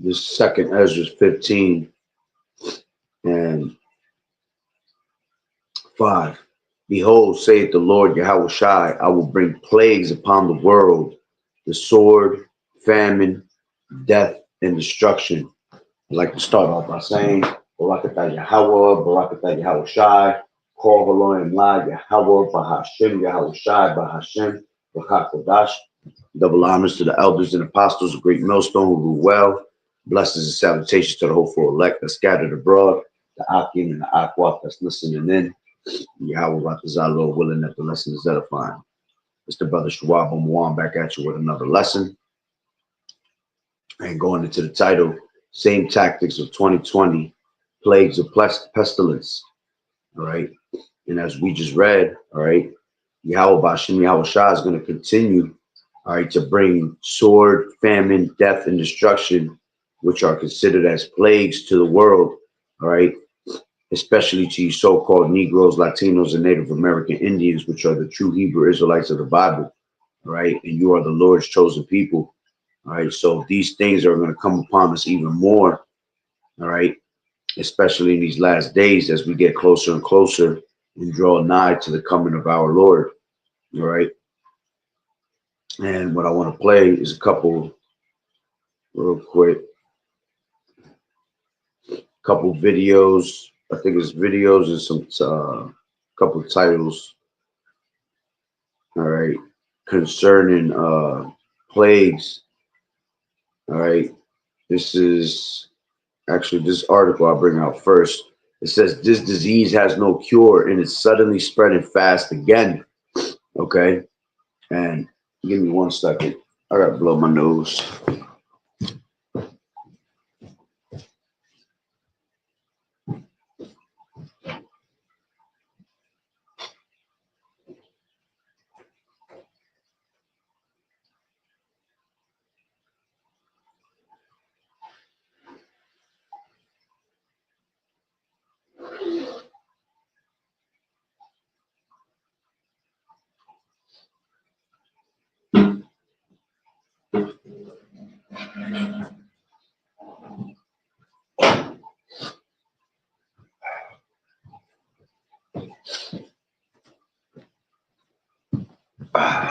This second Ezra 15 and 5. Behold, saith the Lord YAHAWAH'S, I will bring plagues upon the world, the sword, famine, death, and destruction. I'd like to start off by saying, Barakatah Yahawah, Barakatah YAHAWAH'S, Kol V'lo Imla, Yahawah, Bahashem, YAHAWAH'S, Bahashem, Bachakodash. Double honors to the elders and apostles of Great Millstone who rule well. Blessings and salutations to the hopeful elect that scattered abroad, the Akim and the Akwaf that's listening in. Yahweh Ratazah, Lord willing that the lesson is edifying. It's the brother Shawab Omuan back at you with another lesson. And going into the title, Same Tactics of 2020, Plagues of Pestilence. All right. And as we just read, all right, Yahweh Bashim YAHAWAH'S is going to continue, all right, to bring sword, famine, death, and destruction, which are considered as plagues to the world, all right, especially to you so-called Negroes, Latinos, and Native American Indians, which are the true Hebrew Israelites of the Bible, right? And you are the Lord's chosen people, all right? So these things are going to come upon us even more, all right? Especially in these last days as we get closer and closer and draw nigh to the coming of our Lord, all right? And what I want to play is a couple, real quick, couple videos. I think it's videos and some couple of titles, all right, concerning plagues. All right, this is actually this article I'll bring out first. It says this disease has no cure and it's suddenly spreading fast again. Okay, and give me 1 second. I gotta blow my nose.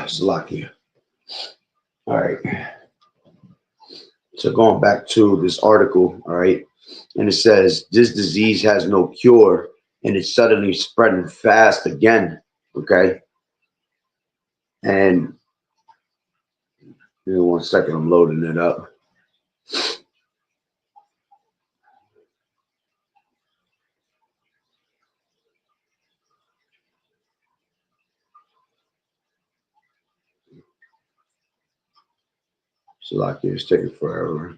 It's lucky. All right. So going back to this article, all right, and it says this disease has no cure and it's suddenly spreading fast again. Okay. And give me 1 second, I'm loading it up. So like it's taking forever.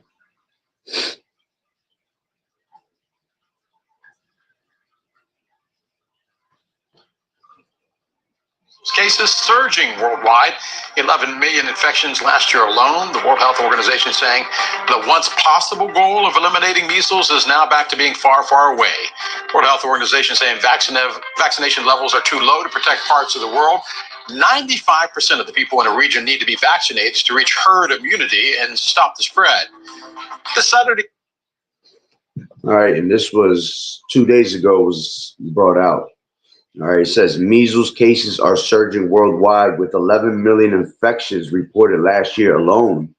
Cases surging worldwide, 11 million infections last year alone. The World Health Organization saying the once possible goal of eliminating measles is now back to being far, far away. World Health Organization saying vaccination levels are too low to protect parts of the world. 95% of the people in a region need to be vaccinated to reach herd immunity and stop the spread. This Saturday. All right, and this was 2 days ago, was brought out. All right, it says measles cases are surging worldwide with 11 million infections reported last year alone.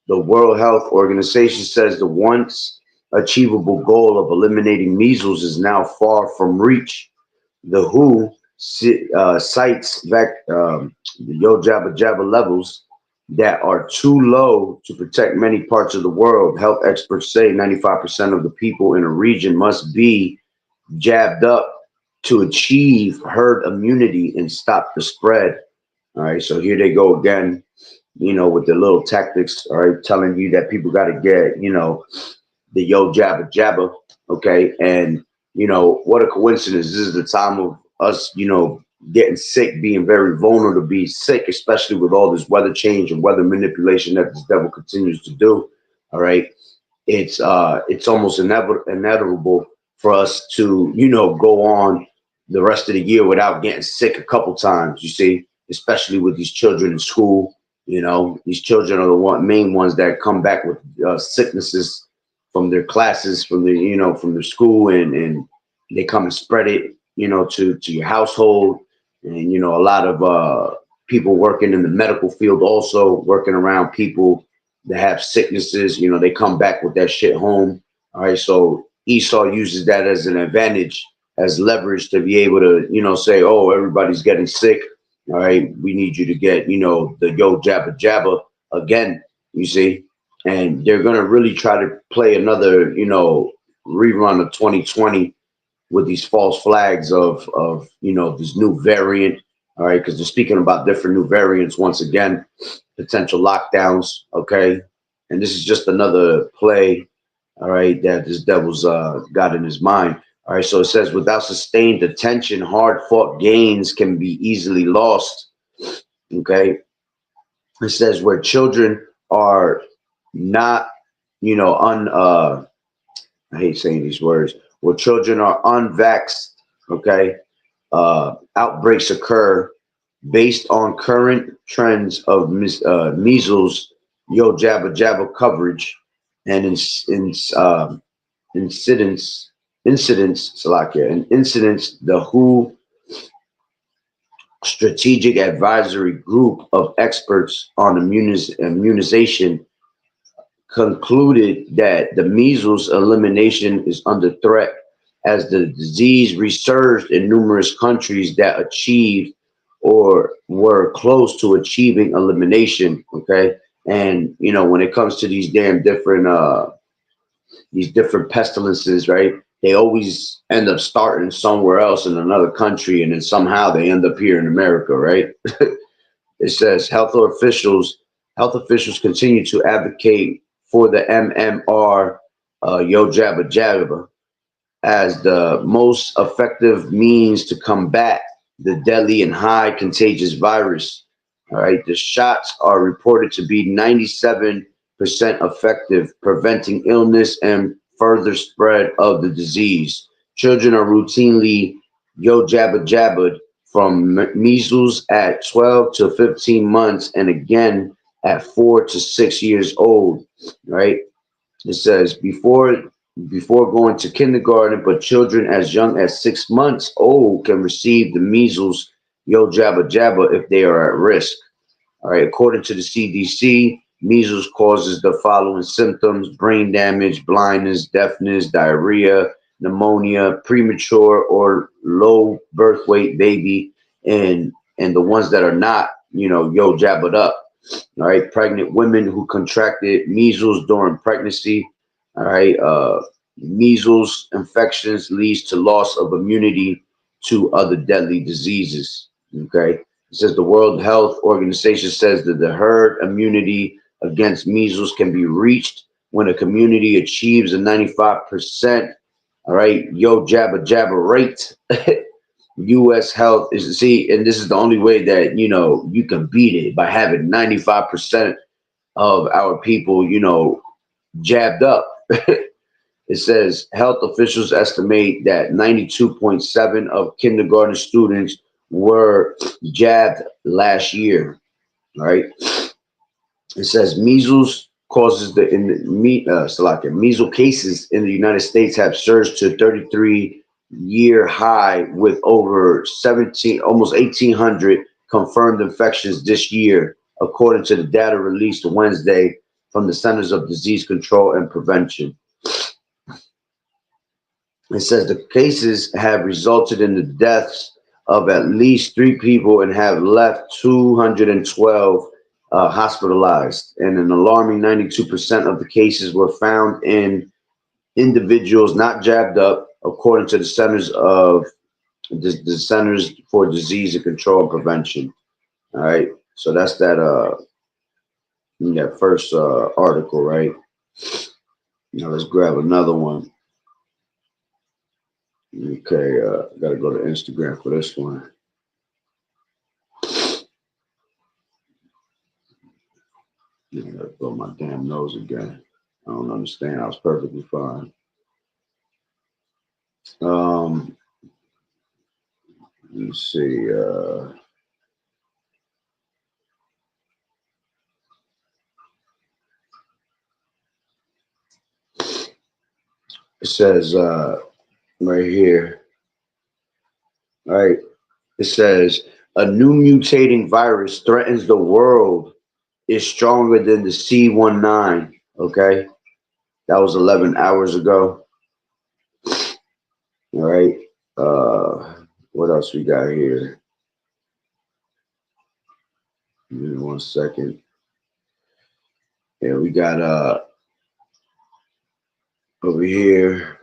The World Health Organization says the once achievable goal of eliminating measles is now far from reach. The WHO cites the Yo Jabba Jabba levels that are too low to protect many parts of the world. Health experts say 95% of the people in a region must be jabbed up to achieve herd immunity and stop the spread. All right, so here they go again, you know, with the little tactics, all right, telling you that people got to get, you know, the Yo Jabba Jabba, okay, and, you know, what a coincidence. This is the time of us, you know, getting sick, being very vulnerable to be sick, especially with all this weather change and weather manipulation that this devil continues to do, all right. It's almost inevitable for us to, you know, go on the rest of the year without getting sick a couple times, you see, especially with these children in school. You know, these children are the main ones that come back with sicknesses from their classes, from the from their school, and they come and spread it, to your household, and a lot of people working in the medical field also working around people that have sicknesses. They come back with that shit home. All right, so Esau uses that as an advantage, as leverage to be able to, say, oh, everybody's getting sick. All right, we need you to get, the yo jabba jabba again, you see. And they're gonna really try to play another, rerun of 2020 with these false flags of this new variant. All right, because they're speaking about different new variants once again, potential lockdowns. Okay, and this is just another play. All right, that this devil's got in his mind. All right, so it says without sustained attention, hard fought gains can be easily lost. Okay, it says where children are not, I hate saying these words, where children are unvaxxed, okay, outbreaks occur based on current trends of measles, yo jabba jabba coverage, and incidents, Salakia, and incidents. The WHO Strategic Advisory Group of Experts on Immunization concluded that the measles elimination is under threat as the disease resurged in numerous countries that achieved or were close to achieving elimination. Okay, and when it comes to these different pestilences, right? They always end up starting somewhere else in another country, and then somehow they end up here in America, right? It says health officials continue to advocate for the MMR, yo jabba jabba, as the most effective means to combat the deadly and high contagious virus. All right, the shots are reported to be 97% effective, preventing illness and further spread of the disease. Children are routinely yo jabba jabbed from measles at 12 to 15 months and again at 4 to 6 years old, right? It says before going to kindergarten, but children as young as 6 months old can receive the measles yo jabba jabba if they are at risk. All right, according to the CDC, measles causes the following symptoms: brain damage, blindness, deafness, diarrhea, pneumonia, premature or low birth weight baby, and the ones that are not, yo jabbered up. All right, pregnant women who contracted measles during pregnancy. All right, measles infections leads to loss of immunity to other deadly diseases. Okay, it says the World Health Organization says that the herd immunity against measles can be reached when a community achieves a 95%. All right, yo jabba jabba rate. U.S. health is, see, and this is the only way that you can beat it, by having 95% of our people, jabbed up. It says health officials estimate that 92.7 of kindergarten students were jabbed last year. Right? It says measles causes measles cases in the United States have surged to 33-year high with over 1,800 confirmed infections this year, according to the data released Wednesday from the Centers of Disease Control and Prevention. It says the cases have resulted in the deaths of at least 3 people and have left 212 hospitalized. And an alarming 92% of the cases were found in individuals not jabbed up, according to the Centers for Disease and Control and Prevention. All right, so that's that first article, right? Now let's grab another one. Okay, gotta go to Instagram for this one. I gotta blow my damn nose again. I don't understand. I was perfectly fine. Let me see. It says right here, right? It says a new mutating virus threatens the world, is stronger than the C19. Okay, that was 11 hours ago. All right. What else we got here? Give me 1 second. Yeah, we got over here.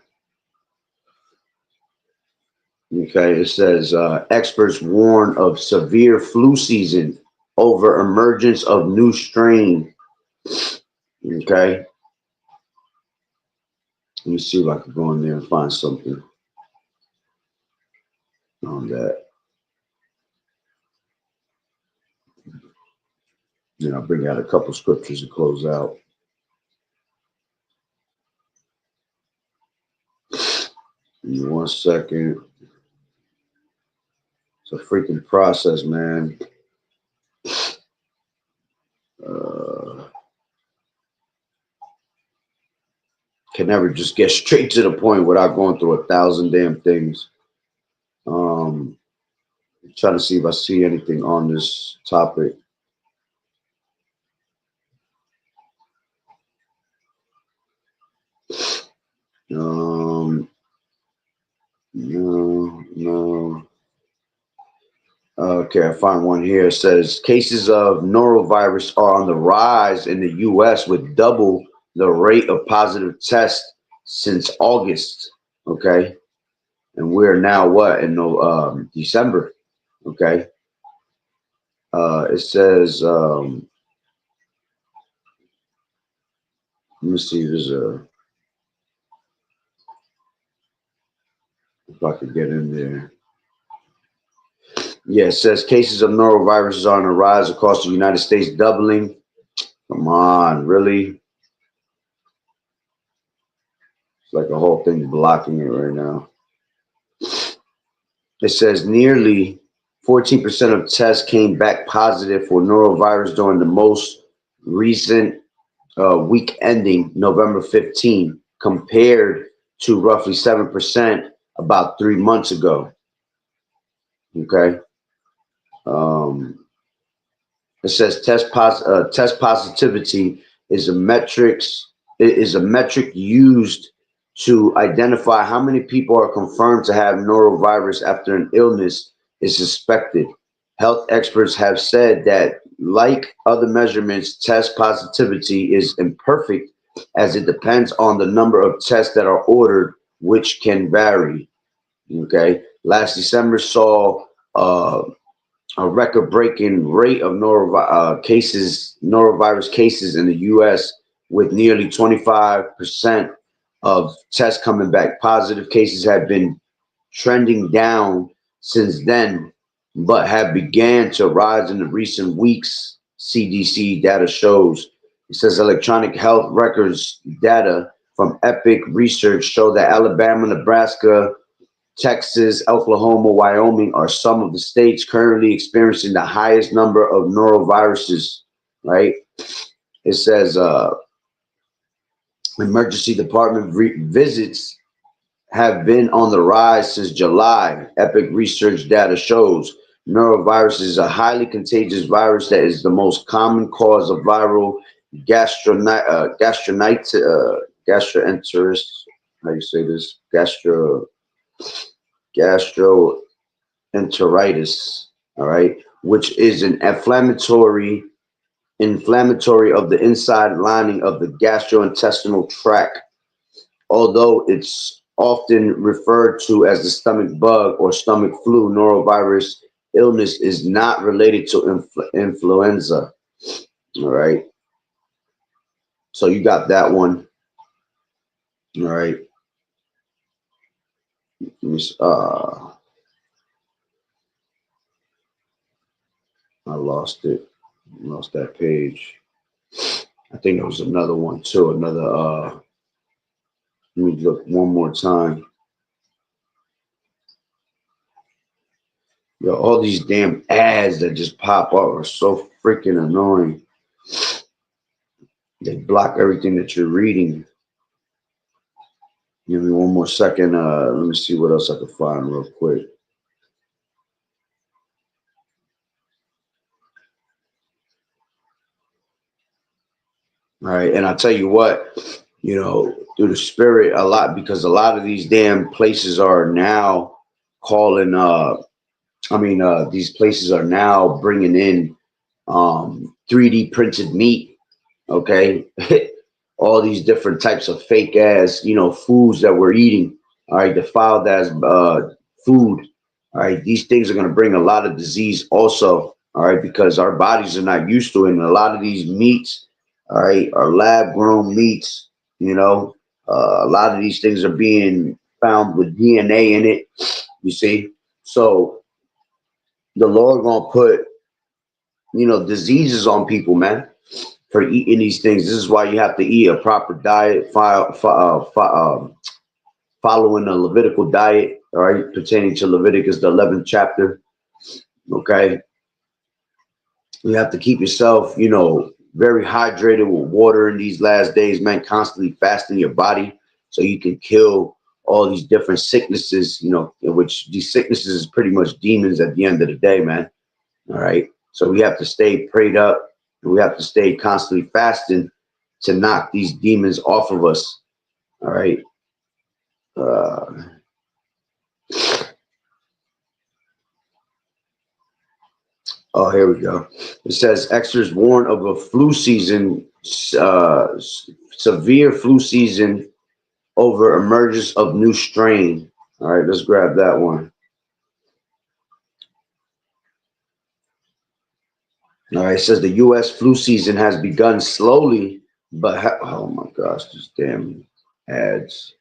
Okay, it says experts warn of severe flu season over emergence of new strain. Okay, let me see if I can go in there and find something on that. Then I'll bring out a couple scriptures to close out. Give me 1 second. It's a freaking process, man. Can never just get straight to the point without going through 1,000 damn things. Trying to see if I see anything on this topic. No. Okay, I found one here. It says cases of norovirus are on the rise in the U.S. with double the rate of positive tests since August. Okay, and we're now what in December. Okay, it says. Let me see. If I could get in there. Yeah, it says cases of norovirus are on the rise across the United States, doubling. Come on, really? It's like a whole thing blocking it right now. It says nearly 14% of tests came back positive for norovirus during the most recent week ending November 15, compared to roughly 7% about 3 months ago. Okay. It says test positivity is a metric used to identify how many people are confirmed to have norovirus after an illness is suspected. Health experts have said that, like other measurements, test positivity is imperfect as it depends on the number of tests that are ordered, which can vary. Okay, last December saw a record-breaking rate of norovirus cases in the U.S., with nearly 25% of tests coming back positive. Cases have been trending down since then, but have began to rise in the recent weeks, CDC data shows. It says electronic health records data from Epic Research show that Alabama, Nebraska, Texas, Oklahoma, Wyoming are some of the states currently experiencing the highest number of noroviruses, right? It says emergency department visits have been on the rise since July. Epic Research data shows norovirus is a highly contagious virus that is the most common cause of viral gastroenteritis. How you say this? Gastroenteritis, all right, which is an inflammatory of the inside lining of the gastrointestinal tract. Although it's often referred to as the stomach bug or stomach flu, norovirus illness is not related to influenza. All right, so you got that one. All right. I lost it. Lost that page. I think there was another one too. Let me look one more time. Yo, all these damn ads that just pop up are so freaking annoying. They block everything that you're reading. Give me one more second. Let me see what else I can find real quick. All right, and I tell you what, through the spirit, a lot because a lot of these damn places are now calling. These places are now bringing in 3D printed meat. Okay, all these different types of fake ass, foods that we're eating. All right, defiled as food. All right, these things are going to bring a lot of disease also. All right, because our bodies are not used to it. And a lot of these meats, all right, are lab grown meats. A lot of these things are being found with DNA in it. You see, so the Lord gonna put diseases on people, man, for eating these things. This is why you have to eat a proper diet, following the Levitical diet, all right, pertaining to Leviticus, the 11th chapter. Okay, you have to keep yourself, very hydrated with water in these last days, man. Constantly fasting your body so you can kill all these different sicknesses, in which these sicknesses is pretty much demons at the end of the day, man. All right. So we have to stay prayed up and we have to stay constantly fasting to knock these demons off of us. All right. Uh, oh, here we go. It says experts warn of a flu season, severe flu season over emergence of new strain. All right. Let's grab that one. All right. It says the U.S. flu season has begun slowly, but oh my gosh, this damn ads.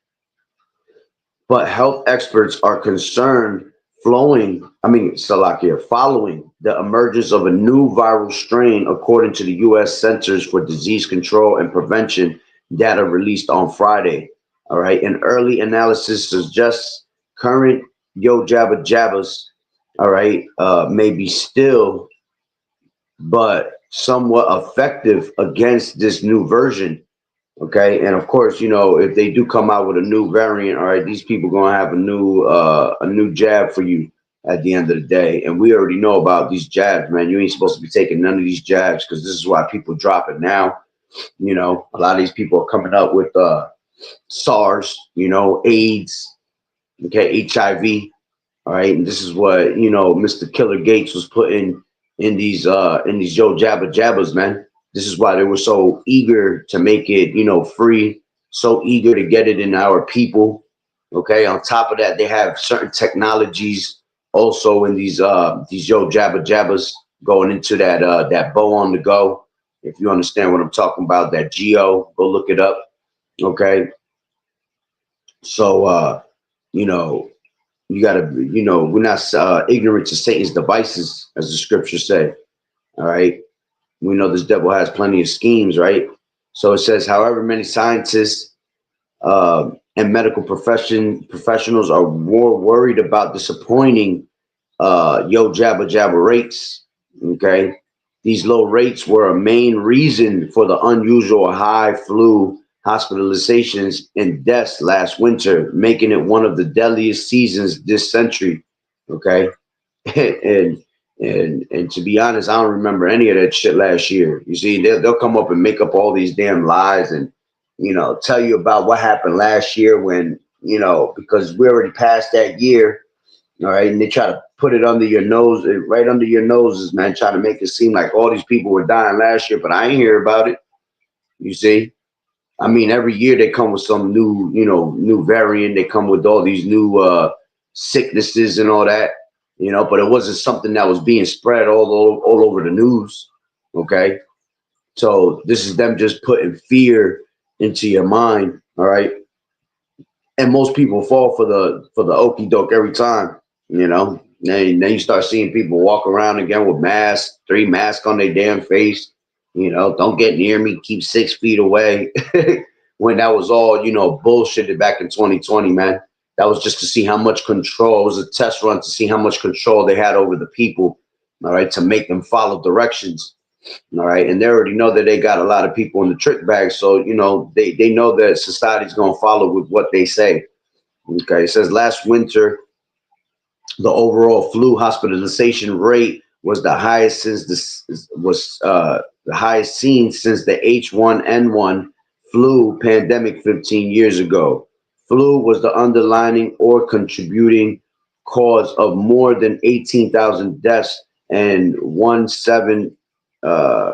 But health experts are concerned following the emergence of a new viral strain, according to the U.S. Centers for Disease Control and Prevention data released on Friday. All right. An early analysis suggests current Yo Jabba Jabbas, all right, may be still, but somewhat effective against this new version. Okay, and of course, if they do come out with a new variant, all right, these people gonna have a new jab for you at the end of the day. And we already know about these jabs, man. You ain't supposed to be taking none of these jabs because this is why people drop it now. A lot of these people are coming up with SARS, AIDS, okay, HIV. All right, and this is what Mr. Killer Gates was putting in these Yo Jabba Jabbas, man. This is why they were so eager to make it, free, so eager to get it in our people. Okay. On top of that, they have certain technologies also in these Yo Jabba Jabbas going into that bow on the go. If you understand what I'm talking about, that Geo, go look it up. Okay. So you know, you gotta, we're not ignorant to Satan's devices, as the scriptures say. All right. We know this devil has plenty of schemes, right? So it says, however, many scientists and medical professionals are more worried about disappointing Yo Jabba Jabba rates. Okay. These low rates were a main reason for the unusual high flu hospitalizations and deaths last winter, making it one of the deadliest seasons this century. Okay. and and to be honest, I don't remember any of that shit last year. You see, they'll come up and make up all these damn lies and tell you about what happened last year when because we already passed that year. All right, and they try to put it under your nose, right under your noses, man, trying to make it seem like all these people were dying last year, but I ain't hear about it. You see, I mean, every year they come with some new, new variant. They come with all these new sicknesses and all that, but it wasn't something that was being spread all over the news. Okay, so this is them just putting fear into your mind. All right, and most people fall for the okey doke every time. Then you start seeing people walk around again with masks, 3 masks on their damn face. Don't get near me, keep 6 feet away. When that was all, bullshitted back in 2020, man. That was just to see how much control. It was a test run to see how much control they had over the people, all right, to make them follow directions. All right, and they already know that they got a lot of people in the trick bag, so you know they know that society's gonna follow with what they say. Okay, it says last winter the overall flu hospitalization rate was the highest since the highest seen since the H1N1 flu pandemic 15 years ago. Flu was the underlying or contributing cause of more than 18,000 deaths and uh,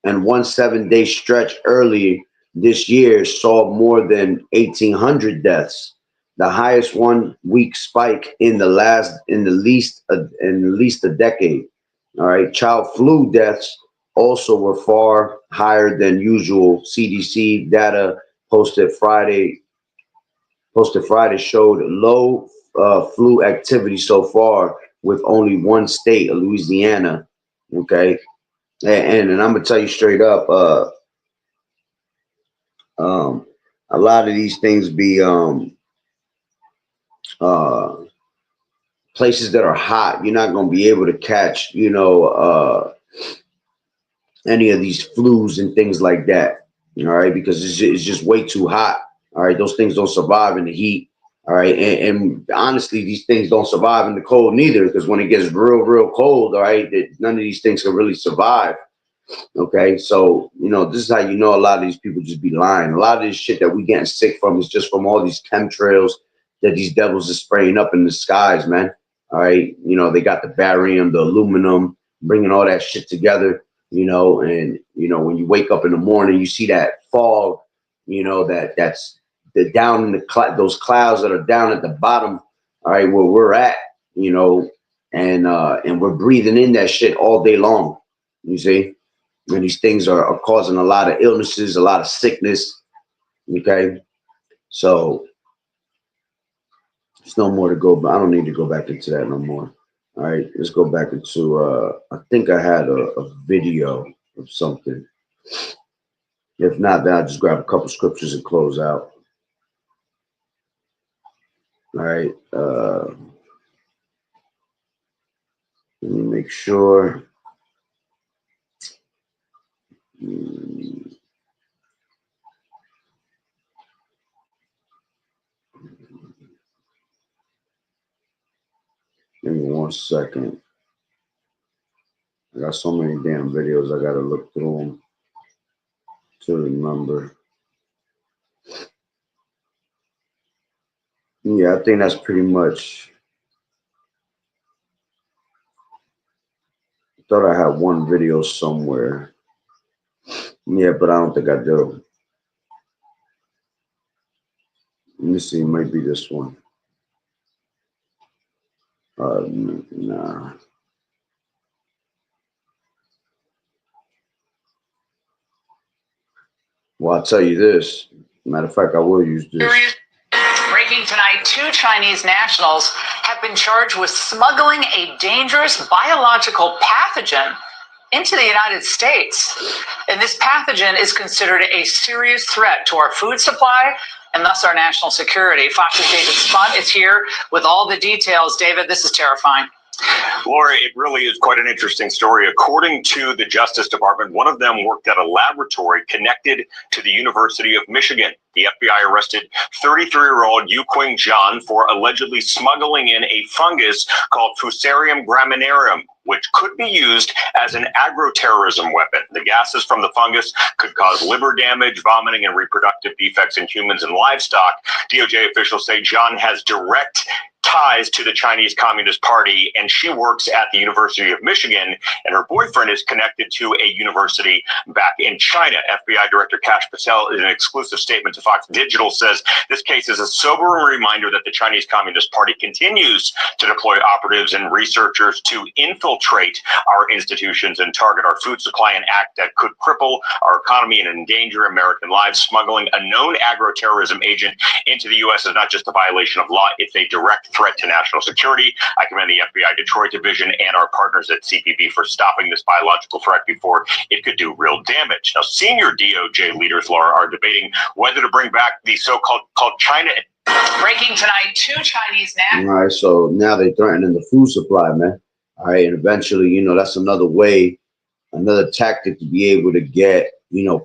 1 7 day stretch earlier this year saw more than 1,800 deaths, the highest 1 week spike in at least a decade. All right, child flu deaths also were far higher than usual. CDC data posted Friday showed low flu activity so far, with only one state, Louisiana. Okay, and I'm gonna tell you straight up, um, a lot of these things be uh, places that are hot. You're not gonna be able to catch, any of these flus and things like that. All right, because it's just way too hot. All right, those things don't survive in the heat. All right, and honestly, these things don't survive in the cold neither, because when it gets real cold, all right, none of these things can really survive. Okay, so this is how you know a lot of these people just be lying. A lot of this shit that we getting sick from is just from all these chemtrails that these devils are spraying up in the skies, man. All right, they got the barium, the aluminum, bringing all that shit together. And when you wake up in the morning, you see that fog. That's the down in those clouds that are down at the bottom. All right, where we're at. And we're breathing in that shit all day long. You see. And these things are causing a lot of illnesses, a lot of sickness. Okay. So there's no more to go, but I don't need to go back into that no more. All right. Let's go back into, I think I had a video of something. If not, then I'll just grab a couple scriptures and close out. All right. Let me make sure. Give me 1 second. I got so many damn videos. I got to look through them to remember. Yeah, I think that's pretty much. I thought I had one video somewhere. Yeah, but I don't think I do. Let me see. It might be this one. Nah. Well, I'll tell you this. Matter of fact, I will use this. Breaking tonight, 2 Chinese nationals have been charged with smuggling a dangerous biological pathogen into the United States. And this pathogen is considered a serious threat to our food supply and thus our national security. Fox's David Spunt is here with all the details. David, this is terrifying. Laura, it really is quite an interesting story. According to the Justice Department, one of them worked at a laboratory connected to the University of Michigan. The FBI arrested 33-year-old Yuqing Zhan for allegedly smuggling in a fungus called Fusarium graminearum, which could be used as an agroterrorism weapon. The gases from the fungus could cause liver damage, vomiting, and reproductive defects in humans and livestock. DOJ officials say Zhan has direct ties to the Chinese Communist Party, and she works at the University of Michigan, and her boyfriend is connected to a university back in China. FBI Director Kash Patel, in an exclusive statement to Fox Digital, says this case is a sobering reminder that the Chinese Communist Party continues to deploy operatives and researchers to infiltrate our institutions and target our food supply, an act that could cripple our economy and endanger American lives. Smuggling a known agroterrorism agent into the U.S. is not just a violation of law, it's a direct threat to national security. I commend the FBI Detroit Division and our partners at CPB for stopping this biological threat before it could do real damage. Now, senior DOJ leaders, Laura, are debating whether to bring back the so-called China. Breaking tonight, 2 Chinese nationals. All right, so now they're threatening the food supply, man. All right, and eventually, that's another way another tactic to be able to get,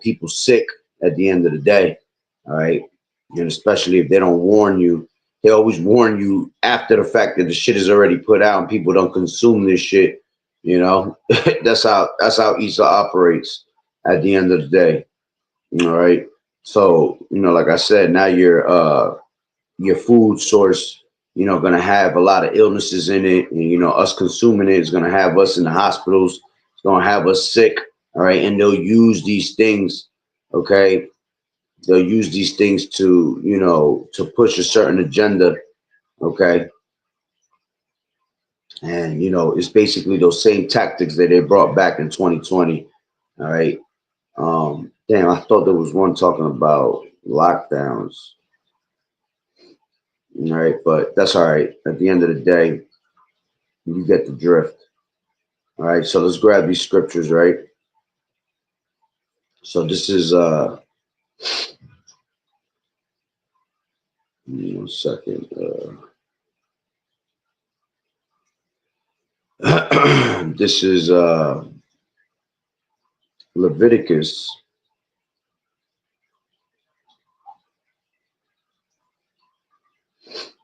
people sick at the end of the day. All right. And especially if they don't warn you, they always warn you after the fact that the shit is already put out and people don't consume this shit. That's how Esau operates at the end of the day. All right. So, like I said, now your food source, gonna have a lot of illnesses in it, and us consuming it is gonna have us in the hospitals. It's gonna have us sick. All right, and they'll use these things. Okay, they'll use these things to push a certain agenda. Okay, and it's basically those same tactics that they brought back in 2020. All right. Damn, I thought there was one talking about lockdowns. All right, but that's all right. At the end of the day, you get the drift. All right, so let's grab these scriptures, right? So this is one second. This is Leviticus.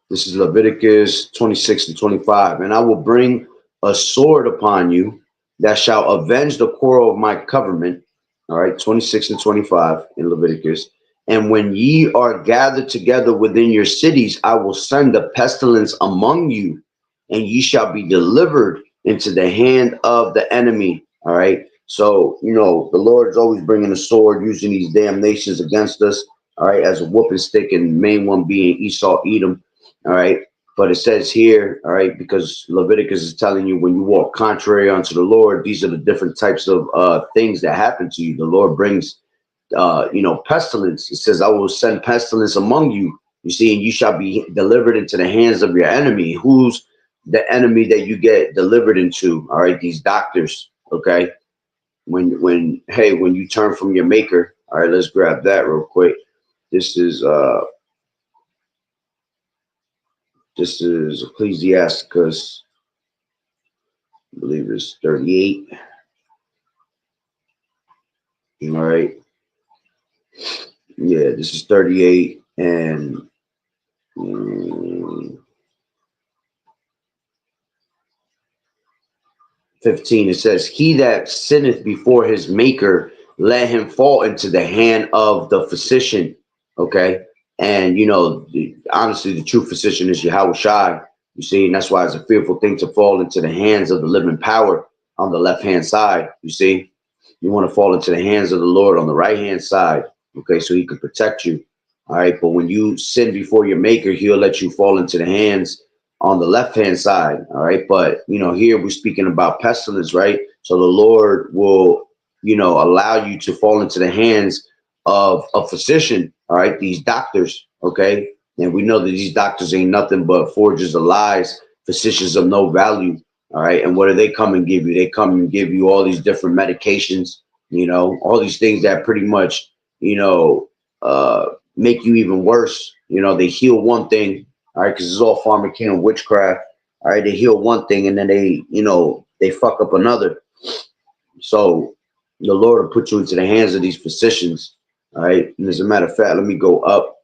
This is Leviticus 26 and 25. And I will bring a sword upon you that shall avenge the quarrel of my covenant. All right, 26 and 25 in Leviticus. And when ye are gathered together within your cities, I will send a pestilence among you, and ye shall be delivered into the hand of the enemy. All right. So, the Lord is always bringing a sword, using these damn nations against us. All right, as a whooping stick, and the main one being Esau, Edom. All right. But it says here, all right, because Leviticus is telling you when you walk contrary unto the Lord, these are the different types of things that happen to you. The Lord brings, pestilence. It says, I will send pestilence among you. You see, and you shall be delivered into the hands of your enemy. Who's the enemy that you get delivered into? All right, these doctors. Okay. When you turn from your maker. All right, let's grab that real quick. This is Ecclesiasticus, I believe it's 38. All right. Yeah, this is 38 and 15. It says, he that sinneth before his maker, let him fall into the hand of the physician. Okay. And, honestly, the true physician is YAHAWAH'S. You see, and that's why it's a fearful thing to fall into the hands of the living power on the left-hand side. You see, you want to fall into the hands of the Lord on the right-hand side. Okay, so he can protect you. All right, but when you sin before your maker, he'll let you fall into the hands on the left-hand side. All right, but here we're speaking about pestilence, right? So the Lord will, allow you to fall into the hands of a physician. All right, these doctors. Okay, and we know that these doctors ain't nothing but forgers of lies, physicians of no value. All right, and what do they come and give you? They come and give you all these different medications. All these things that pretty much, make you even worse. They heal one thing. All right, because it's all pharmacy and witchcraft. All right, they heal one thing and then they fuck up another. So the Lord will put you into the hands of these physicians. All right, and as a matter of fact, let me go up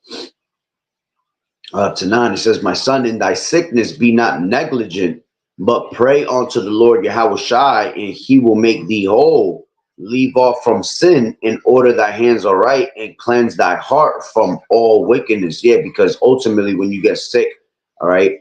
to 9. It says, my son, in thy sickness be not negligent, but pray unto the Lord YAHAWAH'S, and he will make thee whole. Leave off from sin and order thy hands aright, and cleanse thy heart from all wickedness. Yeah, because ultimately when you get sick, all right,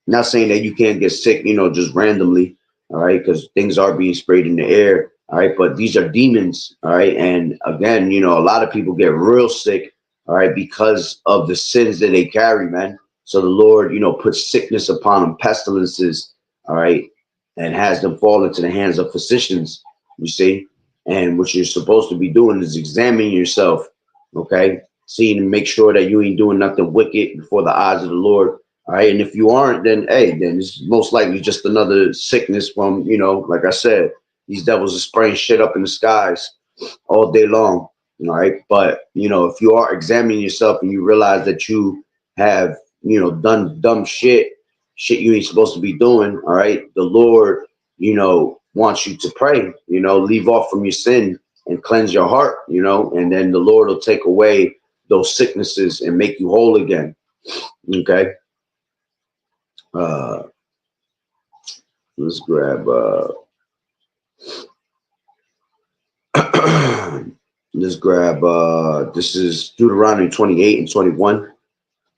not saying that you can't get sick, just randomly, all right, because things are being sprayed in the air, all right, but these are demons, all right, and again, a lot of people get real sick, all right, because of the sins that they carry, man. So the Lord, puts sickness upon them, pestilences, all right, and has them fall into the hands of physicians. You see, and what you're supposed to be doing is examining yourself, okay? Seeing and make sure that you ain't doing nothing wicked before the eyes of the Lord, all right? And if you aren't, then hey, then it's most likely just another sickness from, like I said, these devils are spraying shit up in the skies all day long, all right? But, if you are examining yourself and you realize that you have, done dumb shit you ain't supposed to be doing, all right? The Lord, wants you to pray, you know, leave off from your sin and cleanse your heart, you know, and then the Lord will take away those sicknesses and make you whole again. Okay. Let's grab let's grab this is Deuteronomy 28 and 21.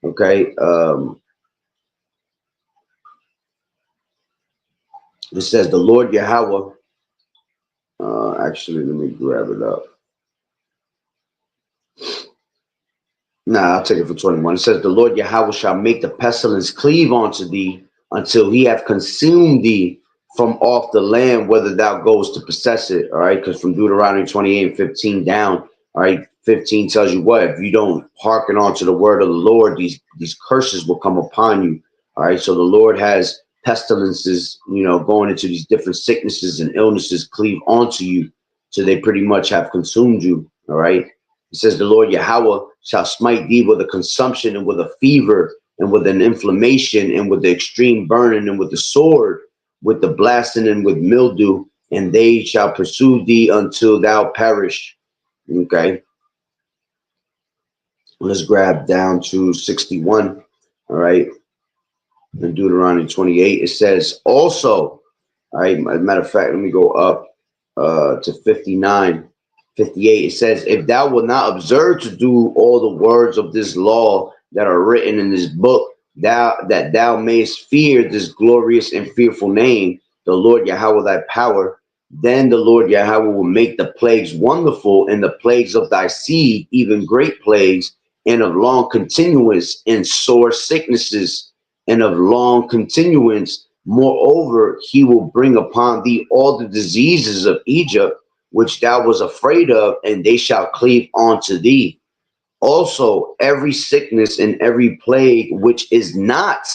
Okay. It says the Lord Yahweh. Actually, let me grab it up. Nah, I'll take it for 21. It says, the Lord Yahweh shall make the pestilence cleave unto thee until he have consumed thee from off the land, whether thou goest to possess it. All right. Because from Deuteronomy 28 and 15 down, all right, 15 tells you what, if you don't hearken unto the word of the Lord, these curses will come upon you. All right. So the Lord has pestilences, you know, going into these different sicknesses and illnesses cleave onto you. So they pretty much have consumed you. All right. It says the Lord Yahweh shall smite thee with a consumption and with a fever and with an inflammation and with the extreme burning and with the sword, with the blasting and with mildew, and they shall pursue thee until thou perish. Okay. Let's grab down to 61. All right. In Deuteronomy 28, it says also, all right, as a matter of fact, let me go up to 59. 58, it says, if thou wilt not observe to do all the words of this law that are written in this book, that thou mayest fear this glorious and fearful name, the Lord Yahweh thy power, then the Lord Yahweh will make the plagues wonderful, and the plagues of thy seed, even great plagues, and of long continuance, and sore sicknesses, and of long continuance. Moreover, he will bring upon thee all the diseases of Egypt, which thou was afraid of, and they shall cleave unto thee. Also, every sickness and every plague which is not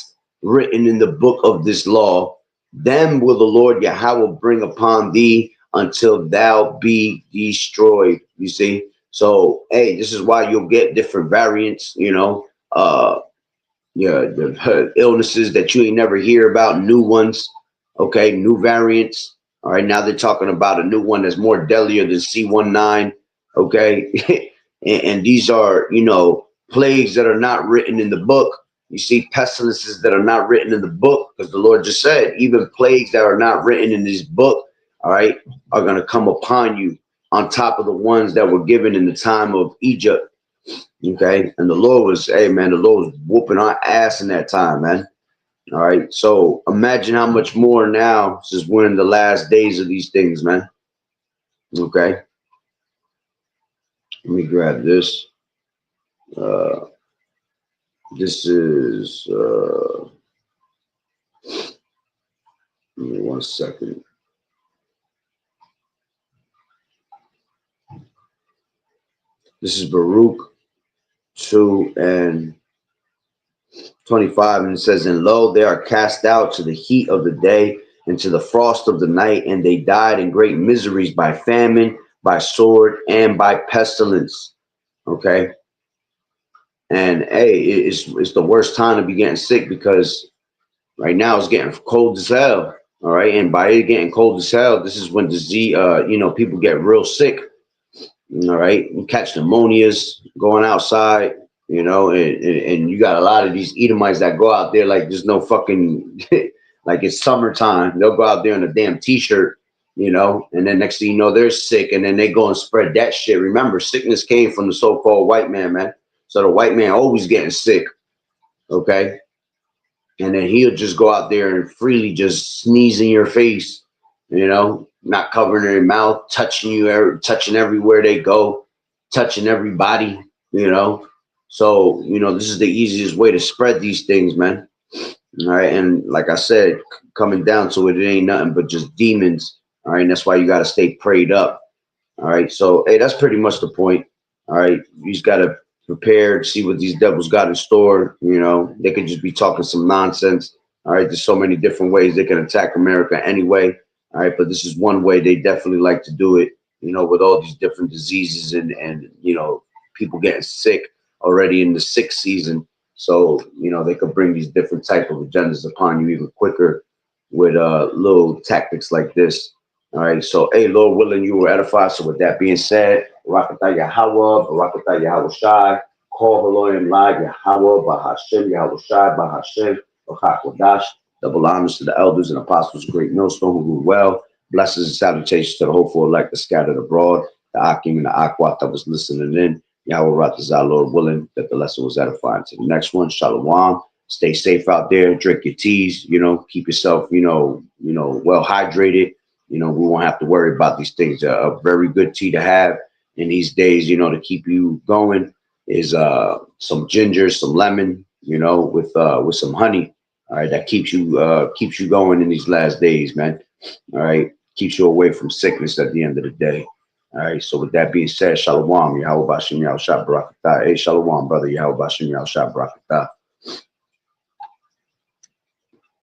written in the book of this law, them will the Lord Yahweh bring upon thee until thou be destroyed. You see? So, hey, this is why you'll get different variants, you know, yeah, the illnesses that you ain't never hear about, new ones, okay, new variants. All right, now they're talking about a new one that's more deadlier than C19, okay? and these are, you know, plagues that are not written in the book. You see pestilences that are not written in the book, because the Lord just said, even plagues that are not written in this book, all right, are going to come upon you on top of the ones that were given in the time of Egypt. Okay, and the Lord was, hey man, the Lord was whooping our ass in that time, man. All right, so imagine how much more now, since we're in the last days of these things, man. Okay, let me grab this. This is give me 1 second. This is Baruch 2 and 25, and it says, and lo, they are cast out to the heat of the day and to the frost of the night, and they died in great miseries by famine, by sword, and by pestilence. Okay. And hey, it's the worst time to be getting sick, because right now it's getting cold as hell. All right. And by it getting cold as hell, this is when disease, you know, people get real sick. All right. You catch pneumonias going outside, you know, and you got a lot of these Edomites that go out there like there's no fucking, like it's summertime. They'll go out there in a damn t-shirt, you know, and then next thing you know, they're sick, and then they go and spread that shit. Remember, sickness came from the so-called white man, man. So the white man always getting sick, okay? And then he'll just go out there and freely just sneeze in your face, you know, not covering their mouth, touching you, touching everywhere they go, touching everybody, you know. So, you know, this is the easiest way to spread these things, man. All right. And like I said, coming down to it, it ain't nothing but just demons. All right. And that's why you got to stay prayed up. All right. So, hey, that's pretty much the point. All right. You just got to prepare to see what these devils got in store. You know, they could just be talking some nonsense. All right. There's so many different ways they can attack America anyway. All right. But this is one way they definitely like to do it, you know, with all these different diseases and you know, people getting sick already in the sick season. So, you know, they could bring these different type of agendas upon you even quicker with little tactics like this. All right. So, hey, Lord willing, you were edified. So, with that being said, Barakatah Yahawah, Barakatah Yahweh Shai, call Elohim Lai, Yahawah, Bahashem, Yahweh Shai, Bahashem, Bahakwadash. Double honors to the elders and apostles, great millstone who rule well. Blessings and salutations to the hopeful elect that scattered abroad, the Akim and the Akwat that was listening in. Yahweh Ratazah, Lord willing, that the lesson was edifying. To the next one, Shalom. Stay safe out there. Drink your teas. Keep yourself, well hydrated. We won't have to worry about these things. A very good tea to have in these days, to keep you going is some ginger, some lemon, with some honey. All right, that keeps you going in these last days, man. All right, keeps you away from sickness at the end of the day. All right, so with that being said, Shalom, Yahweh Bashem Yahweh Shah Barakatah. Hey, Shalom, brother, Yahweh Bashem Yahweh Shah Barakatah.